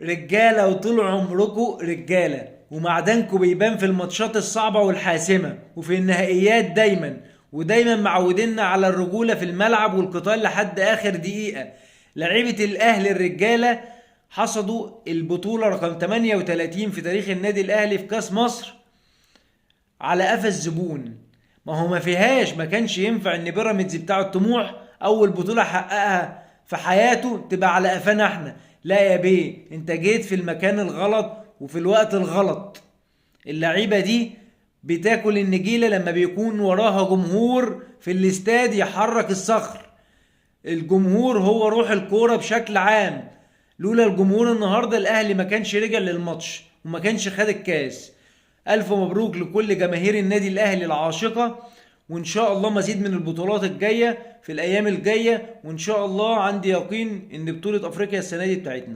رجاله وطول عمركم رجاله، ومعدنكم بيبان في الماتشات الصعبه والحاسمه وفي النهائيات دايما. ودايما معودينا على الرجوله في الملعب والقتال لحد اخر دقيقه. لعيبه الاهلي الرجاله حصدوا البطوله رقم 38 في تاريخ النادي الاهلي في كاس مصر على قفا الزبون. ما هو ما فيهاش، ما كانش ينفع ان بيراميدز بتاع الطموح اول بطولة حققها في حياته تبقى على قفانا احنا. لا يا بيه، انت جيت في المكان الغلط وفي الوقت الغلط. اللعيبة دي بتاكل النجيلة لما بيكون وراها جمهور في الاستاد يحرك الصخر. الجمهور هو روح الكورة بشكل عام. لولا الجمهور النهاردة الاهلي ما كانش رجع للماتش وما كانش خد الكاس. الف مبروك لكل جماهير النادي الاهلي العاشقة، وان شاء الله مزيد من البطولات الجاية في الايام الجاية. وان شاء الله عندي يقين ان بطولة افريقيا السنة دي بتاعتنا.